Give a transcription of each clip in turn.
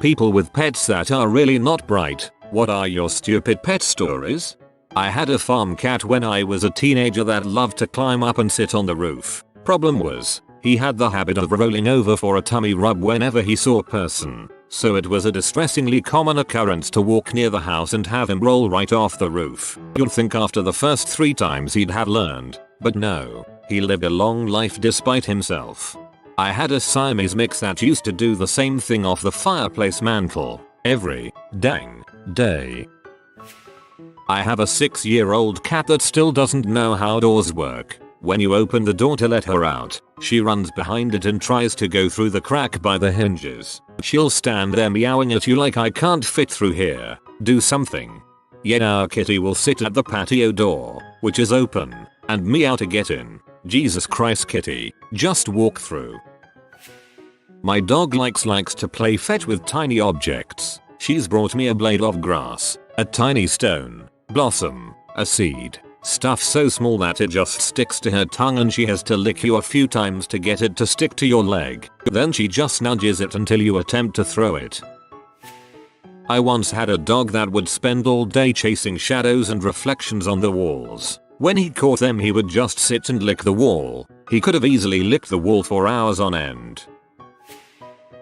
people with pets that are really not bright. What are your stupid pet stories? I had a farm cat when I was a teenager that loved to climb up and sit on the roof. Problem was, he had the habit of rolling over for a tummy rub whenever he saw a person, so it was a distressingly common occurrence to walk near the house and have him roll right off the roof. You'd think after the first 3 times he'd have learned, but no, he lived a long life despite himself. I had a Siamese mix that used to do the same thing off the fireplace mantle every dang day. I have a 6-year-old cat that still doesn't know how doors work. When you open the door to let her out, she runs behind it and tries to go through the crack by the hinges. She'll stand there meowing at you like, I can't fit through here, do something. Yet our kitty will sit at the patio door, which is open, and meow to get in. Jesus Christ kitty, just walk through. My dog likes to play fetch with tiny objects. She's brought me a blade of grass, a tiny stone, blossom, a seed, stuff so small that it just sticks to her tongue and she has to lick you a few times to get it to stick to your leg. Then she just nudges it until you attempt to throw it. I once had a dog that would spend all day chasing shadows and reflections on the walls. When he caught them he would just sit and lick the wall. He could have easily licked the wall for hours on end.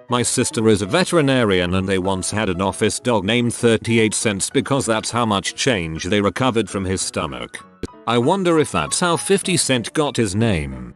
My sister is a veterinarian and they once had an office dog named 38 cents because that's how much change they recovered from his stomach. I wonder if that's how 50 Cent got his name.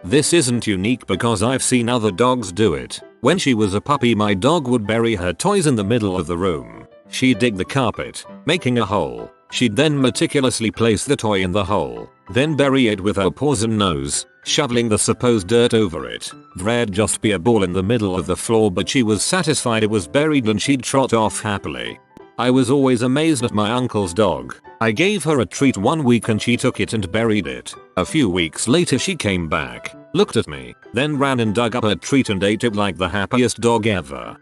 This isn't unique because I've seen other dogs do it. When she was a puppy my dog would bury her toys in the middle of the room. She'd dig the carpet, making a hole. She'd then meticulously place the toy in the hole, then bury it with her paws and nose, shoveling the supposed dirt over it. There'd just be a ball in the middle of the floor but she was satisfied it was buried and she'd trot off happily. I was always amazed at my uncle's dog. I gave her a treat one week and she took it and buried it. A few weeks later she came back, looked at me, then ran and dug up her treat and ate it like the happiest dog ever.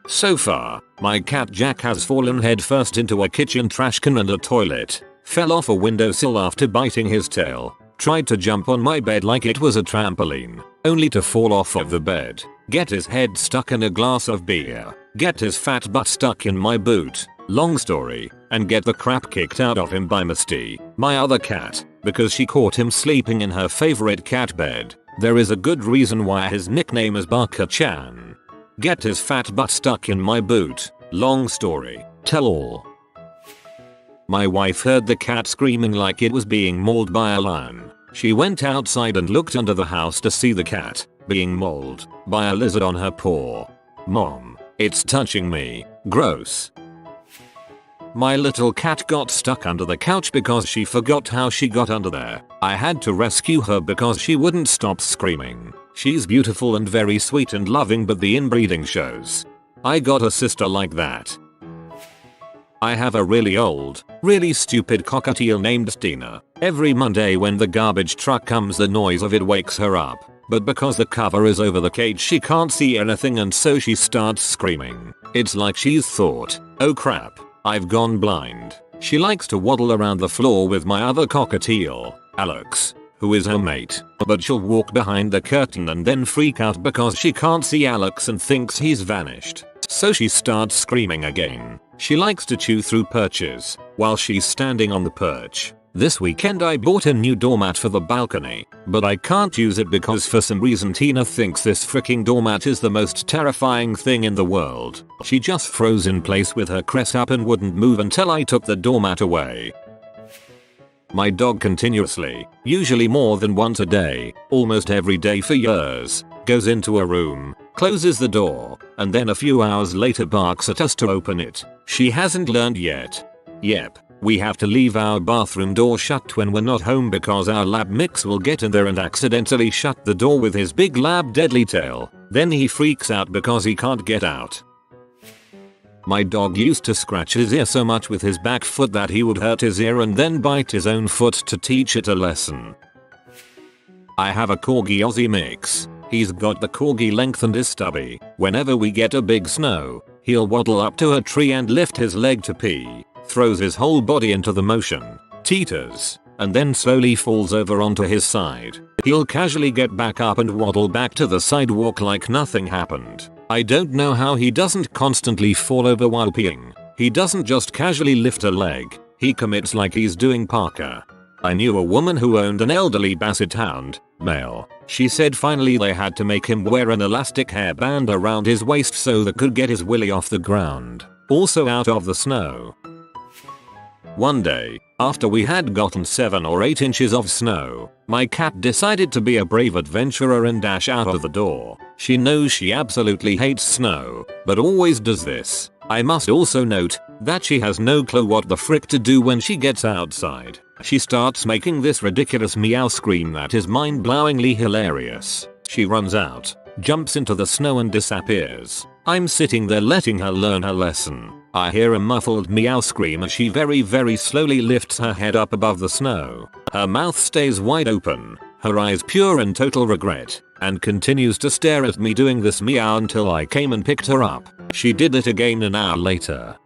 So far, my cat Jack has fallen headfirst into a kitchen trash can and a toilet, fell off a windowsill after biting his tail, tried to jump on my bed like it was a trampoline, only to fall off of the bed, get his head stuck in a glass of beer, get his fat butt stuck in my boot, long story, and get the crap kicked out of him by Misty, my other cat, because she caught him sleeping in her favorite cat bed. There is a good reason why his nickname is Barker-chan. Get his fat butt stuck in my boot. Long story, tell all. My wife heard the cat screaming like it was being mauled by a lion. She went outside and looked under the house to see the cat being mauled by a lizard on her paw. Mom, it's touching me. Gross. My little cat got stuck under the couch because she forgot how she got under there. I had to rescue her because she wouldn't stop screaming. She's beautiful and very sweet and loving but the inbreeding shows. I got a sister like that. I have a really old, really stupid cockatiel named Stina. Every Monday when the garbage truck comes the noise of it wakes her up. But because the cover is over the cage she can't see anything and so she starts screaming. It's like she's thought, oh crap, I've gone blind. She likes to waddle around the floor with my other cockatiel, Alex, who is her mate, but she'll walk behind the curtain and then freak out because she can't see Alex and thinks he's vanished. So she starts screaming again. She likes to chew through perches while she's standing on the perch. This weekend I bought a new doormat for the balcony, but I can't use it because for some reason Tina thinks this freaking doormat is the most terrifying thing in the world. She just froze in place with her crest up and wouldn't move until I took the doormat away. My dog continuously, usually more than once a day, almost every day for years, goes into a room, closes the door, and then a few hours later barks at us to open it. She hasn't learned yet. Yep. We have to leave our bathroom door shut when we're not home because our lab mix will get in there and accidentally shut the door with his big lab deadly tail. Then he freaks out because he can't get out. My dog used to scratch his ear so much with his back foot that he would hurt his ear and then bite his own foot to teach it a lesson. I have a Corgi Aussie mix. He's got the corgi length and is stubby. Whenever we get a big snow, he'll waddle up to a tree and lift his leg to pee. Throws his whole body into the motion, teeters, and then slowly falls over onto his side. He'll casually get back up and waddle back to the sidewalk like nothing happened. I don't know how he doesn't constantly fall over while peeing. He doesn't just casually lift a leg, he commits like he's doing Parker. I knew a woman who owned an elderly basset hound, male. She said finally they had to make him wear an elastic hairband around his waist so that could get his willy off the ground. Also out of the snow. One day, after we had gotten 7 or 8 inches of snow, my cat decided to be a brave adventurer and dash out of the door. She knows she absolutely hates snow, but always does this. I must also note that she has no clue what the frick to do when she gets outside. She starts making this ridiculous meow scream that is mind-blowingly hilarious. She runs out, jumps into the snow and disappears. I'm sitting there letting her learn her lesson. I hear a muffled meow scream as she very slowly lifts her head up above the snow. Her mouth stays wide open, her eyes pure in total regret, and continues to stare at me doing this meow until I came and picked her up. She did it again an hour later.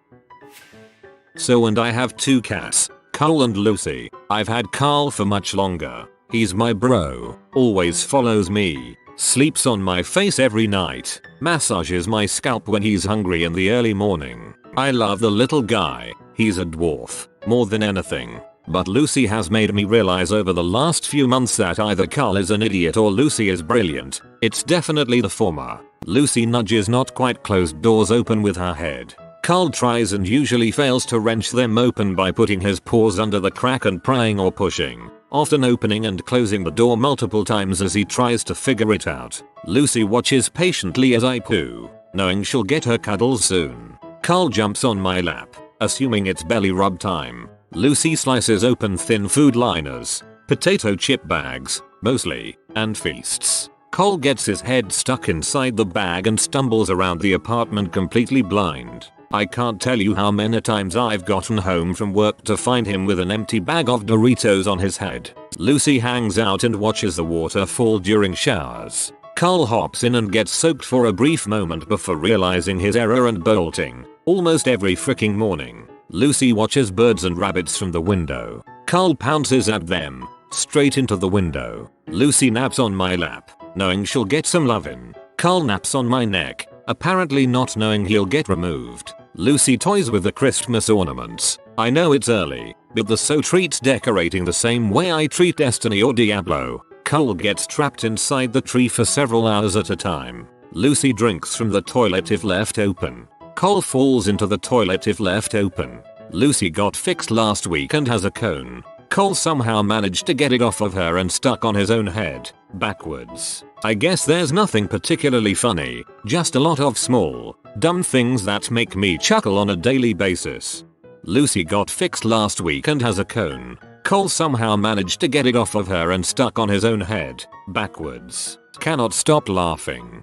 So and I have 2 cats, Carl and Lucy. I've had Carl for much longer. He's my bro, always follows me, sleeps on my face every night, massages my scalp when he's hungry in the early morning. I love the little guy, he's a dwarf, more than anything. But Lucy has made me realize over the last few months that either Carl is an idiot or Lucy is brilliant. It's definitely the former. Lucy nudges not quite closed doors open with her head. Carl tries and usually fails to wrench them open by putting his paws under the crack and prying or pushing, often opening and closing the door multiple times as he tries to figure it out. Lucy watches patiently as I poo, knowing she'll get her cuddles soon. Carl jumps on my lap, assuming it's belly rub time. Lucy slices open thin food liners, potato chip bags, mostly, and feasts. Carl gets his head stuck inside the bag and stumbles around the apartment completely blind. I can't tell you how many times I've gotten home from work to find him with an empty bag of Doritos on his head. Lucy hangs out and watches the water fall during showers. Carl hops in and gets soaked for a brief moment before realizing his error and bolting. Almost every freaking morning, Lucy watches birds and rabbits from the window. Carl pounces at them, straight into the window. Lucy naps on my lap, knowing she'll get some lovin'. Carl naps on my neck, apparently not knowing he'll get removed. Lucy toys with the Christmas ornaments. I know it's early, but the so treats decorating the same way I treat Destiny or Diablo. Carl gets trapped inside the tree for several hours at a time. Lucy drinks from the toilet if left open. Carl falls into the toilet if left open. Lucy got fixed last week and has a cone. Carl somehow managed to get it off of her and stuck on his own head, backwards. I guess there's nothing particularly funny, just a lot of small, dumb things that make me chuckle on a daily basis. Lucy got fixed last week and has a cone. Carl somehow managed to get it off of her and stuck on his own head, backwards. Cannot stop laughing.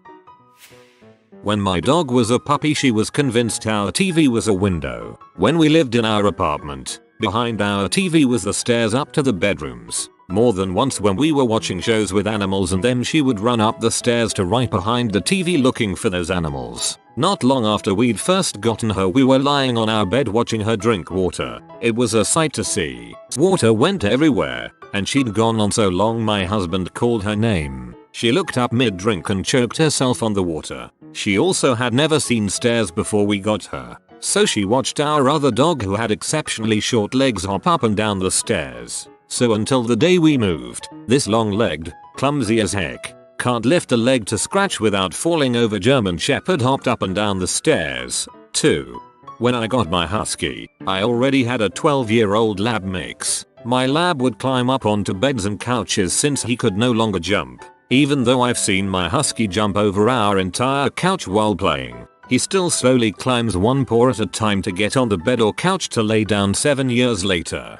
When my dog was a puppy, she was convinced our TV was a window. When we lived in our apartment, behind our TV was the stairs up to the bedrooms. More than once when we were watching shows with animals and then she would run up the stairs to right behind the TV looking for those animals. Not long after we'd first gotten her, we were lying on our bed watching her drink water. It was a sight to see. Water went everywhere, and she'd gone on so long my husband called her name. She looked up mid-drink and choked herself on the water. She also had never seen stairs before we got her, so she watched our other dog who had exceptionally short legs hop up and down the stairs. So until the day we moved, this long-legged, clumsy as heck, can't lift a leg to scratch without falling over German Shepherd hopped up and down the stairs, too. When I got my husky, I already had a 12-year-old lab mix. My lab would climb up onto beds and couches since he could no longer jump. Even though I've seen my husky jump over our entire couch while playing, he still slowly climbs one paw at a time to get on the bed or couch to lay down 7 years later.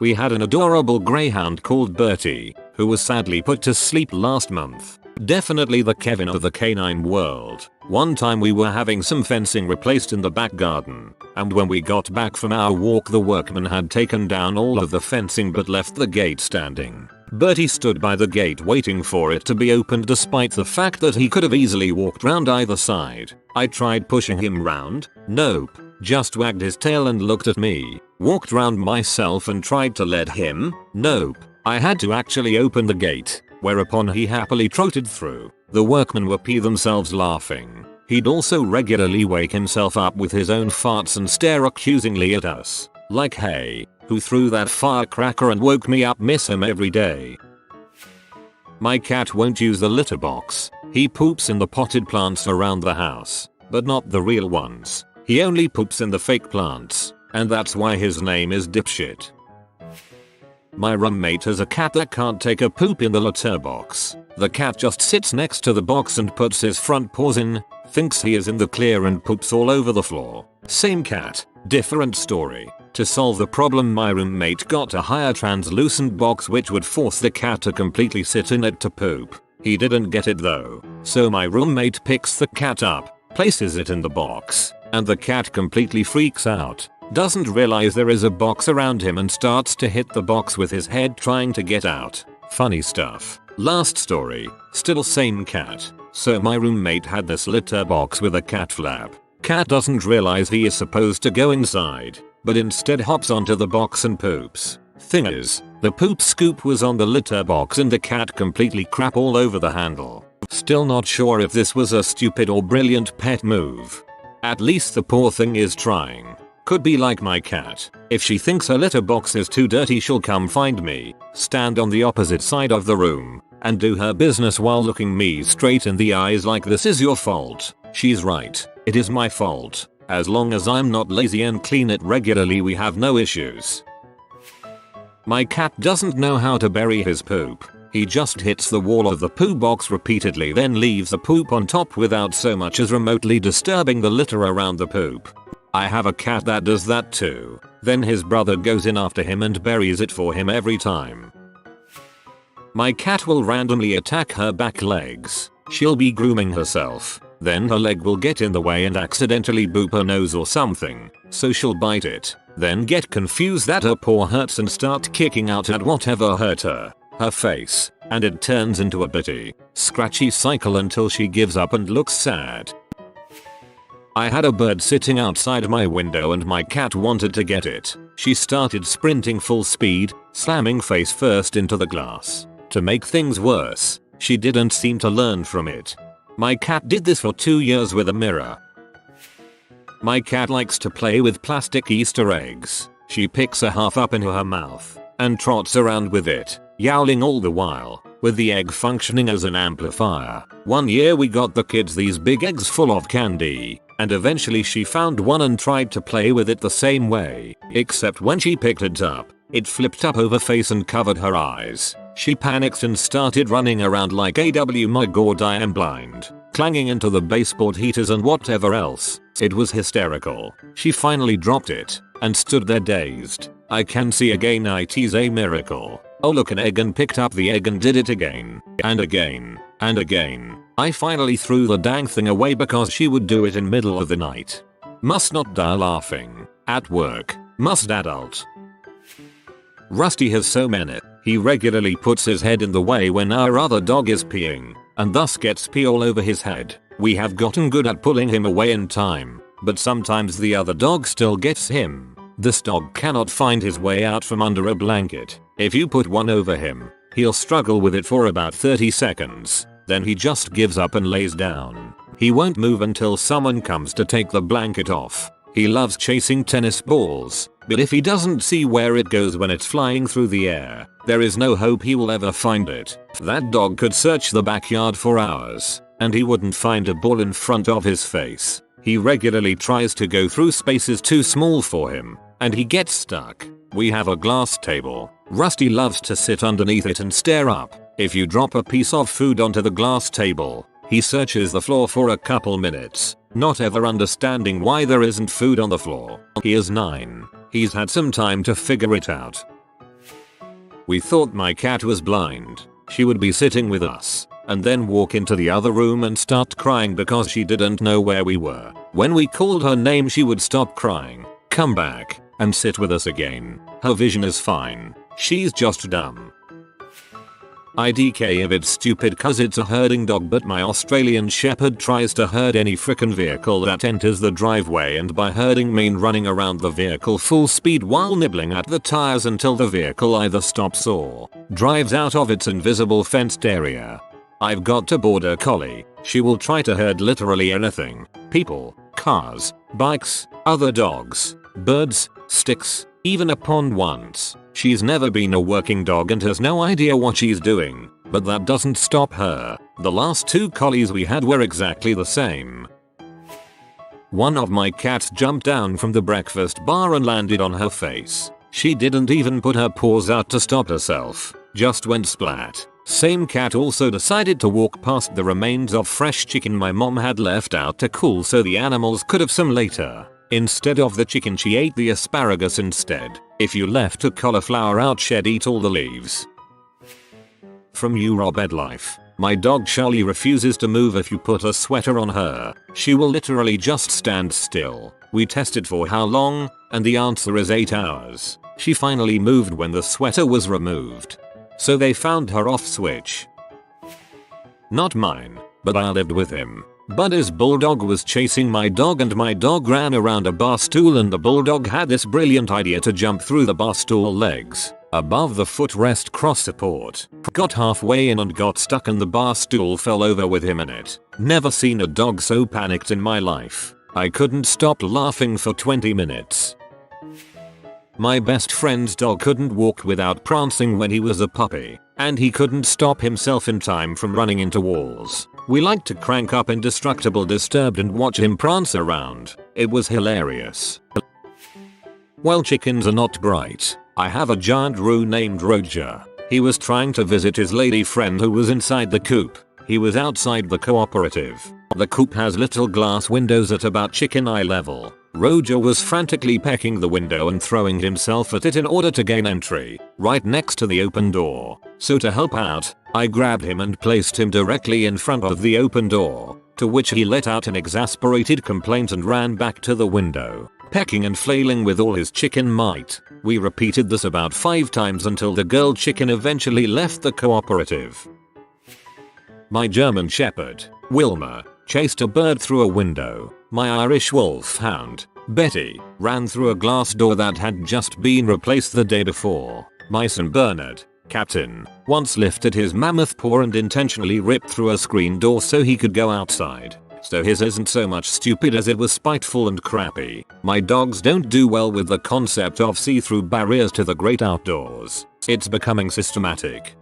We had an adorable greyhound called Bertie, who was sadly put to sleep last month. Definitely the Kevin of the canine world. One time we were having some fencing replaced in the back garden, and when we got back from our walk the workmen had taken down all of the fencing but left the gate standing. Bertie stood by the gate waiting for it to be opened despite the fact that he could have easily walked round either side. I tried pushing him round, nope, just wagged his tail and looked at me. Walked round myself and tried to let him, nope, I had to actually open the gate, whereupon he happily trotted through. The workmen were pee themselves laughing. He'd also regularly wake himself up with his own farts and stare accusingly at us. Like, hey, who threw that firecracker and woke me up? Miss him every day. My cat won't use the litter box. He poops in the potted plants around the house, but not the real ones. He only poops in the fake plants, and that's why his name is Dipshit. My roommate has a cat that can't take a poop in the litter box. The cat just sits next to the box and puts his front paws in, thinks he is in the clear and poops all over the floor. Same cat, different story. To solve the problem, my roommate got a higher translucent box which would force the cat to completely sit in it to poop. He didn't get it though, so my roommate picks the cat up, places it in the box, and the cat completely freaks out. Doesn't realize there is a box around him and starts to hit the box with his head trying to get out. Funny stuff. Last story, still same cat. So my roommate had this litter box with a cat flap. Cat doesn't realize he is supposed to go inside, but instead hops onto the box and poops. Thing is, the poop scoop was on the litter box and the cat completely crap all over the handle. Still not sure if this was a stupid or brilliant pet move. At least the poor thing is trying. Could be like my cat. If she thinks her litter box is too dirty, she'll come find me, stand on the opposite side of the room, and do her business while looking me straight in the eyes like, this is your fault. She's right. It is my fault. As long as I'm not lazy and clean it regularly, we have no issues. My cat doesn't know how to bury his poop. He just hits the wall of the poo box repeatedly, then leaves the poop on top without so much as remotely disturbing the litter around the poop. I have a cat that does that too. Then his brother goes in after him and buries it for him every time. My cat will randomly attack her back legs. She'll be grooming herself. Then her leg will get in the way and accidentally boop her nose or something. So she'll bite it. Then get confused that her paw hurts and start kicking out at whatever hurt her. Her face. And it turns into a bitty, scratchy cycle until she gives up and looks sad. I had a bird sitting outside my window and my cat wanted to get it. She started sprinting full speed, slamming face first into the glass. To make things worse, she didn't seem to learn from it. My cat did this for 2 years with a mirror. My cat likes to play with plastic Easter eggs. She picks a half up into her mouth and trots around with it, yowling all the while, with the egg functioning as an amplifier. One year we got the kids these big eggs full of candy, and eventually she found one and tried to play with it the same way, except when she picked it up, it flipped up over face and covered her eyes. She panicked and started running around like my god, I am blind, clanging into the baseboard heaters and whatever else. It was hysterical. She finally dropped it and stood there dazed. I can see again, it is a miracle. Oh look, an egg, and picked up the egg and did it again and again and again. I finally threw the dang thing away because she would do it in middle of the night. Must not die laughing. At work. Must adult. Rusty has so many. He regularly puts his head in the way when our other dog is peeing, and thus gets pee all over his head. We have gotten good at pulling him away in time, but sometimes the other dog still gets him. This dog cannot find his way out from under a blanket. If you put one over him, he'll struggle with it for about 30 seconds. Then he just gives up and lays down. He won't move until someone comes to take the blanket off. He loves chasing tennis balls, but if he doesn't see where it goes when it's flying through the air, there is no hope he will ever find it. That dog could search the backyard for hours, and he wouldn't find a ball in front of his face. He regularly tries to go through spaces too small for him, and he gets stuck. We have a glass table. Rusty loves to sit underneath it and stare up. If you drop a piece of food onto the glass table, he searches the floor for a couple minutes, not ever understanding why there isn't food on the floor. He is 9. He's had some time to figure it out. We thought my cat was blind. She would be sitting with us, and then walk into the other room and start crying because she didn't know where we were. When we called her name, she would stop crying, come back, and sit with us again. Her vision is fine. She's just dumb. IDK if it's stupid cause it's a herding dog, but my Australian Shepherd tries to herd any frickin' vehicle that enters the driveway, and by herding mean running around the vehicle full speed while nibbling at the tires until the vehicle either stops or drives out of its invisible fenced area. I've got a border collie. She will try to herd literally anything. People, cars, bikes, other dogs, birds, sticks, even a pond once. She's never been a working dog and has no idea what she's doing, but that doesn't stop her. The last 2 collies we had were exactly the same. One of my cats jumped down from the breakfast bar and landed on her face. She didn't even put her paws out to stop herself, just went splat. Same cat also decided to walk past the remains of fresh chicken my mom had left out to cool so the animals could have some later. Instead of the chicken she ate the asparagus instead. If you left a cauliflower out she'd eat all the leaves. From you Robed Life. My dog Charlie refuses to move if you put a sweater on her. She will literally just stand still. We tested for how long, and the answer is 8 hours. She finally moved when the sweater was removed. So they found her off switch. Not mine, but I lived with him. Buddy's bulldog was chasing my dog and my dog ran around a bar stool and the bulldog had this brilliant idea to jump through the bar stool legs above the footrest cross support. Got halfway in and got stuck and the bar stool fell over with him in it. Never seen a dog so panicked in my life. I couldn't stop laughing for 20 minutes. My best friend's dog couldn't walk without prancing when he was a puppy, and he couldn't stop himself in time from running into walls. We liked to crank up Indestructible Disturbed and watch him prance around. It was hilarious. Well, chickens are not bright. I have a giant roux named Roger. He was trying to visit his lady friend who was inside the coop. He was outside the cooperative. The coop has little glass windows at about chicken eye level. Roger was frantically pecking the window and throwing himself at it in order to gain entry, right next to the open door. So to help out, I grabbed him and placed him directly in front of the open door, to which he let out an exasperated complaint and ran back to the window, pecking and flailing with all his chicken might. We repeated this about 5 times until the girl chicken eventually left the cooperative. My German Shepherd, Wilma, chased a bird through a window. My Irish Wolfhound, Betty, ran through a glass door that had just been replaced the day before. My St. Bernard, Captain, once lifted his mammoth paw and intentionally ripped through a screen door so he could go outside. So his isn't so much stupid as it was spiteful and crappy. My dogs don't do well with the concept of see-through barriers to the great outdoors. It's becoming systematic.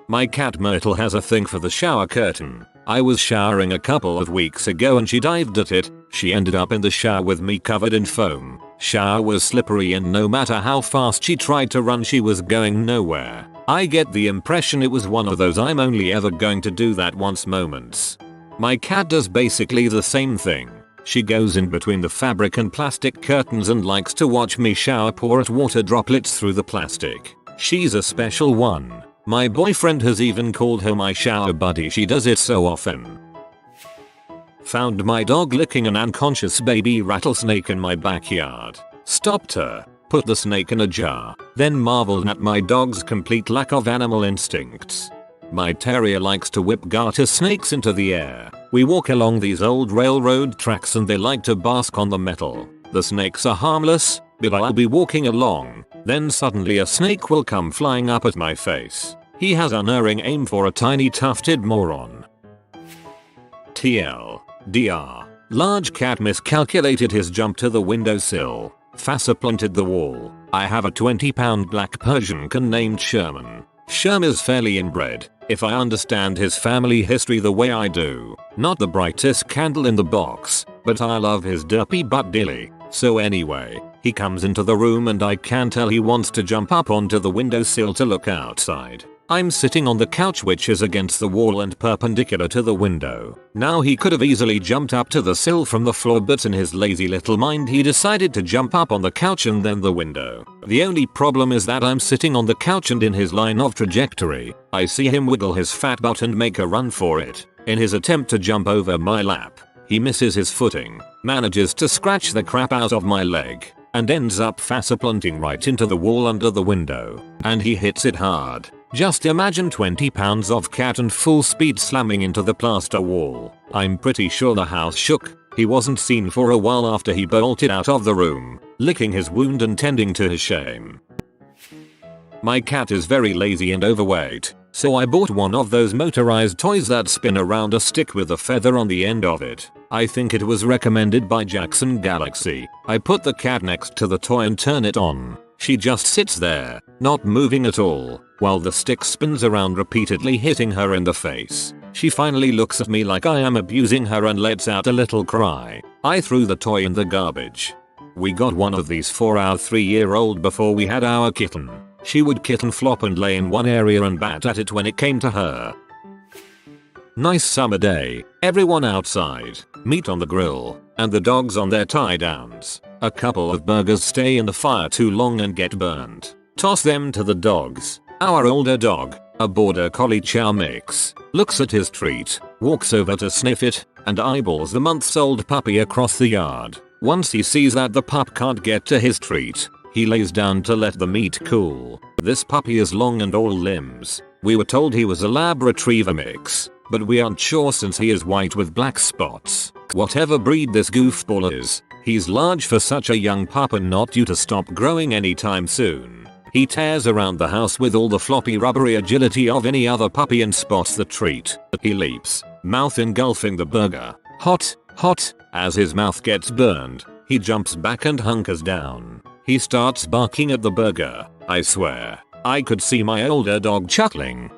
My cat Myrtle has a thing for the shower curtain. I was showering a couple of weeks ago and she dived at it. She ended up in the shower with me covered in foam. Shower was slippery and no matter how fast she tried to run she was going nowhere. I get the impression it was one of those I'm only ever going to do that once moments. My cat does basically the same thing. She goes in between the fabric and plastic curtains and likes to watch me shower pour at water droplets through the plastic. She's a special one. My boyfriend has even called her my shower buddy, she does it so often. Found my dog licking an unconscious baby rattlesnake in my backyard. Stopped her, put the snake in a jar, then marveled at my dog's complete lack of animal instincts. My terrier likes to whip garter snakes into the air. We walk along these old railroad tracks and they like to bask on the metal. The snakes are harmless, but I'll be walking along, then suddenly a snake will come flying up at my face. He has unerring aim for a tiny tufted moron. TLDR. Large cat miscalculated his jump to the windowsill. Faceplanted the wall. I have a 20-pound black Persian can named Sherman. Sherm is fairly inbred, if I understand his family history the way I do. Not the brightest candle in the box, but I love his derpy butt dilly. So anyway, he comes into the room and I can tell he wants to jump up onto the windowsill to look outside. I'm sitting on the couch which is against the wall and perpendicular to the window. Now he could have easily jumped up to the sill from the floor, but in his lazy little mind he decided to jump up on the couch and then the window. The only problem is that I'm sitting on the couch and in his line of trajectory, I see him wiggle his fat butt and make a run for it. In his attempt to jump over my lap, he misses his footing, manages to scratch the crap out of my leg, and ends up faceplanting right into the wall under the window. And he hits it hard. Just imagine 20 pounds of cat and full speed slamming into the plaster wall. I'm pretty sure the house shook. He wasn't seen for a while after he bolted out of the room, licking his wound and tending to his shame. My cat is very lazy and overweight, so I bought one of those motorized toys that spin around a stick with a feather on the end of it. I think it was recommended by Jackson Galaxy. I put the cat next to the toy and turn it on. She just sits there, not moving at all, while the stick spins around repeatedly hitting her in the face. She finally looks at me like I am abusing her and lets out a little cry. I threw the toy in the garbage. We got one of these for our 3-year-old before we had our kitten. She would kitten flop and lay in one area and bat at it when it came to her. Nice summer day, everyone outside, meat on the grill, and the dogs on their tie downs. A couple of burgers stay in the fire too long and get burned. Toss them to the dogs. Our older dog, a border collie chow mix, looks at his treat, walks over to sniff it, and eyeballs the months-old puppy across the yard. Once he sees that the pup can't get to his treat, he lays down to let the meat cool. This puppy is long and all limbs. We were told he was a Lab Retriever mix, but we aren't sure since he is white with black spots. Whatever breed this goofball is, he's large for such a young pup and not due to stop growing anytime soon. He tears around the house with all the floppy rubbery agility of any other puppy and spots the treat. He leaps, mouth engulfing the burger. Hot, hot. As his mouth gets burned, he jumps back and hunkers down. He starts barking at the burger. I swear, I could see my older dog chuckling.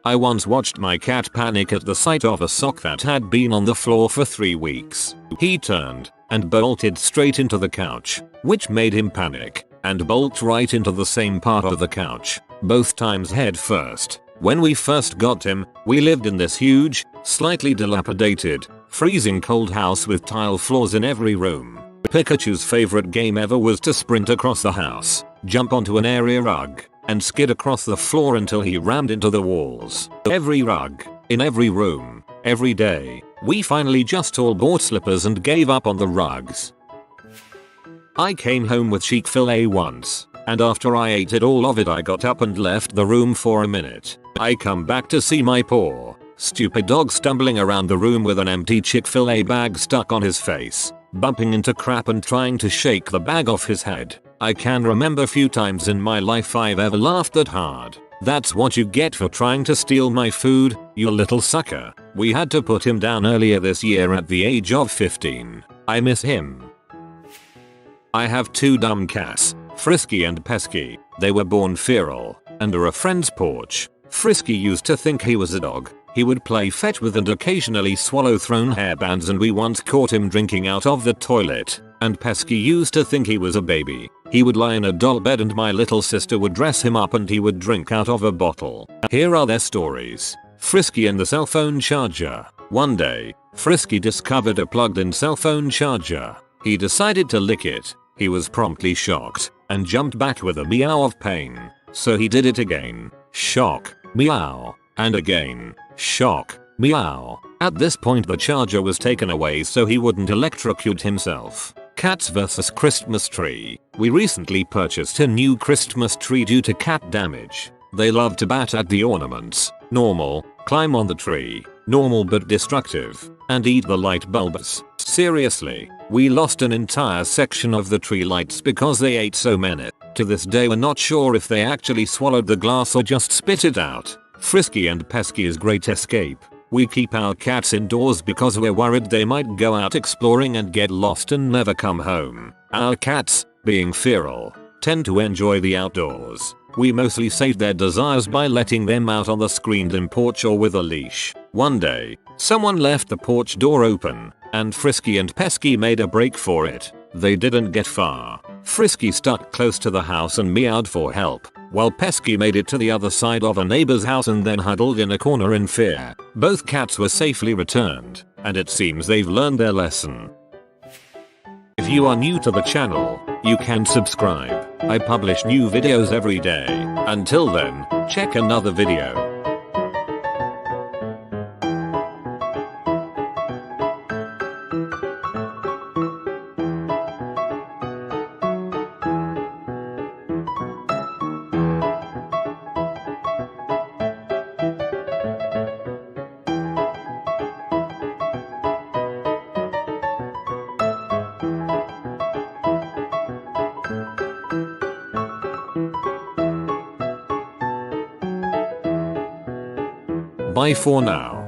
I once watched my cat panic at the sight of a sock that had been on the floor for 3 weeks. He turned and bolted straight into the couch, which made him panic and bolt right into the same part of the couch, both times head first. When we first got him, we lived in this huge, slightly dilapidated, freezing cold house with tile floors in every room. Pikachu's favorite game ever was to sprint across the house, jump onto an area rug, and skid across the floor until he rammed into the walls. Every rug, in every room, every day. We finally just all bought slippers and gave up on the rugs. I came home with Chick-fil-A once, and after I ate all of it I got up and left the room for a minute. I come back to see my poor, stupid dog stumbling around the room with an empty Chick-fil-A bag stuck on his face, bumping into crap and trying to shake the bag off his head. I can remember few times in my life I've ever laughed that hard. That's what you get for trying to steal my food, you little sucker. We had to put him down earlier this year at the age of 15. I miss him. I have 2 dumb cats, Frisky and Pesky. They were born feral, under a friend's porch. Frisky used to think he was a dog. He would play fetch with and occasionally swallow thrown hairbands, and we once caught him drinking out of the toilet. And Pesky used to think he was a baby. He would lie in a doll bed and my little sister would dress him up and he would drink out of a bottle. Here are their stories. Frisky and the cell phone charger. One day, Frisky discovered a plugged-in cell phone charger. He decided to lick it. He was promptly shocked and jumped back with a meow of pain. So he did it again. Shock, meow, and again. Shock, meow. At this point the charger was taken away so he wouldn't electrocute himself. Cats vs Christmas tree. We recently purchased a new Christmas tree due to cat damage. They love to bat at the ornaments. Normal, climb on the tree. Normal but destructive. And eat the light bulbs. Seriously, we lost an entire section of the tree lights because they ate so many. To this day we're not sure if they actually swallowed the glass or just spit it out. Frisky and Pesky is great escape. We keep our cats indoors because we're worried they might go out exploring and get lost and never come home. Our cats, being feral, tend to enjoy the outdoors. We mostly sate their desires by letting them out on the screened-in porch or with a leash. One day, someone left the porch door open, and Frisky and Pesky made a break for it. They didn't get far. Frisky stuck close to the house and meowed for help, while Pesky made it to the other side of a neighbor's house and then huddled in a corner in fear. Both cats were safely returned, and it seems they've learned their lesson. If you are new to the channel, you can subscribe. I publish new videos every day. Until then, check another video. Bye for now.